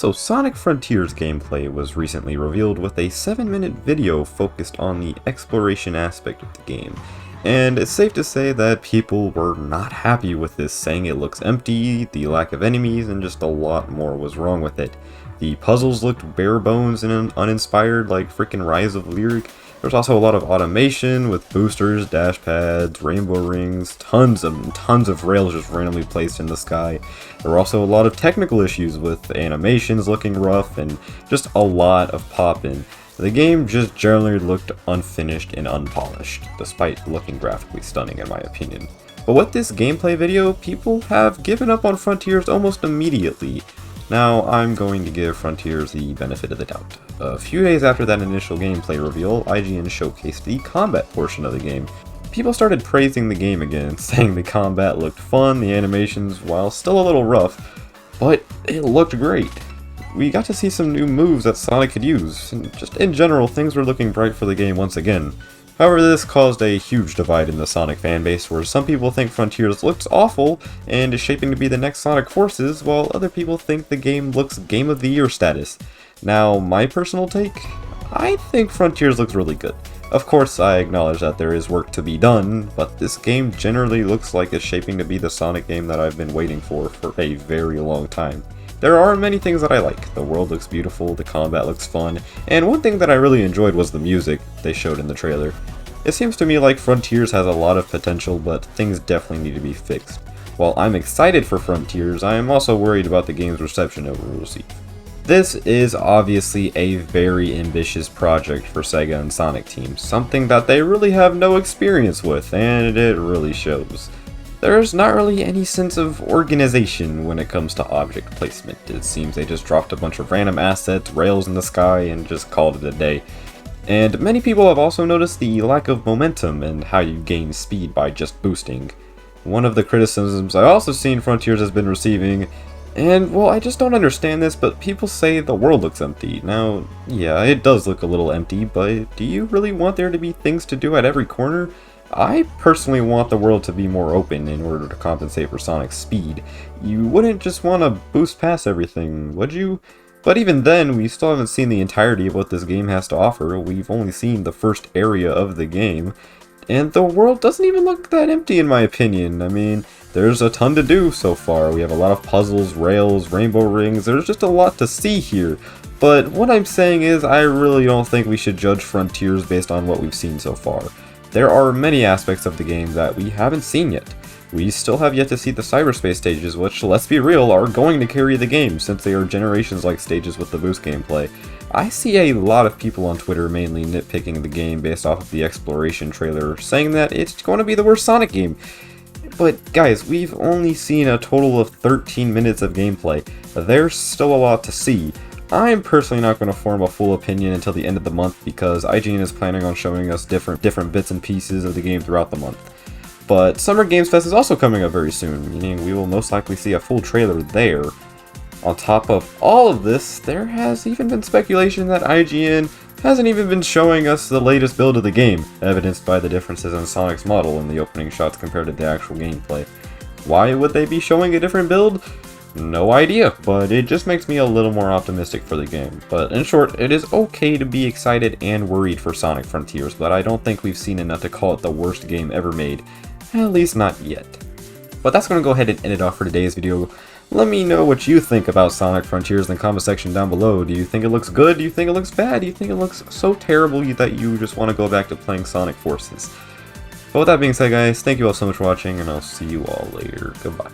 So Sonic Frontiers gameplay was recently revealed with a 7-minute video focused on the exploration aspect of the game. And it's safe to say that people were not happy with this, saying it looks empty, the lack of enemies, and just a lot more was wrong with it. The puzzles looked bare bones and uninspired like frickin' Rise of Lyric. There's also a lot of automation with boosters, dash pads, rainbow rings, tons of rails just randomly placed in the sky. There were also a lot of technical issues with animations looking rough and just a lot of pop-in. The game just generally looked unfinished and unpolished, despite looking graphically stunning in my opinion. But with this gameplay video, people have given up on Frontiers almost immediately. Now, I'm going to give Frontiers the benefit of the doubt. A few days after that initial gameplay reveal, IGN showcased the combat portion of the game. People started praising the game again, saying the combat looked fun, the animations, while still a little rough, but it looked great. We got to see some new moves that Sonic could use, and just in general, things were looking bright for the game once again. However, this caused a huge divide in the Sonic fanbase, where some people think Frontiers looks awful and is shaping to be the next Sonic Forces, while other people think the game looks Game of the Year status. Now, my personal take? I think Frontiers looks really good. Of course, I acknowledge that there is work to be done, but this game generally looks like it's shaping to be the Sonic game that I've been waiting for a very long time. There are many things that I like. The world looks beautiful, the combat looks fun, and one thing that I really enjoyed was the music they showed in the trailer. It seems to me like Frontiers has a lot of potential, but things definitely need to be fixed. While I'm excited for Frontiers, I am also worried about the game's reception it will receive. This is obviously a very ambitious project for Sega and Sonic teams, something that they really have no experience with, and it really shows. There's not really any sense of organization when it comes to object placement. It seems they just dropped a bunch of random assets, rails in the sky, and just called it a day. And many people have also noticed the lack of momentum and how you gain speed by just boosting. One of the criticisms I've also seen Frontiers has been receiving, and well, I just don't understand this, but people say the world looks empty. Now, yeah, it does look a little empty, but do you really want there to be things to do at every corner? I personally want the world to be more open in order to compensate for Sonic's speed. You wouldn't just want to boost past everything, would you? But even then, we still haven't seen the entirety of what this game has to offer. We've only seen the first area of the game, and the world doesn't even look that empty in my opinion. I mean, there's a ton to do so far. We have a lot of puzzles, rails, rainbow rings, there's just a lot to see here. But what I'm saying is, I really don't think we should judge Frontiers based on what we've seen so far. There are many aspects of the game that we haven't seen yet. We still have yet to see the cyberspace stages, which, let's be real, are going to carry the game since they are generations-like stages with the boost gameplay. I see a lot of people on Twitter mainly nitpicking the game based off of the exploration trailer, saying that it's going to be the worst Sonic game. But guys, we've only seen a total of 13 minutes of gameplay. There's still a lot to see. I'm personally not going to form a full opinion until the end of the month because IGN is planning on showing us different bits and pieces of the game throughout the month. But Summer Games Fest is also coming up very soon, meaning we will most likely see a full trailer there. On top of all of this, there has even been speculation that IGN hasn't even been showing us the latest build of the game, evidenced by the differences in Sonic's model in the opening shots compared to the actual gameplay. Why would they be showing a different build? No idea, but it just makes me a little more optimistic for the game. But in short, it is okay to be excited and worried for Sonic Frontiers, but I don't think we've seen enough to call it the worst game ever made. At least not yet. But that's going to go ahead and end it off for today's video. Let me know what you think about Sonic Frontiers in the comment section down below. Do you think it looks good? Do you think it looks bad? Do you think it looks so terrible that you just want to go back to playing Sonic Forces? But with that being said, guys, thank you all so much for watching, and I'll see you all later. Goodbye.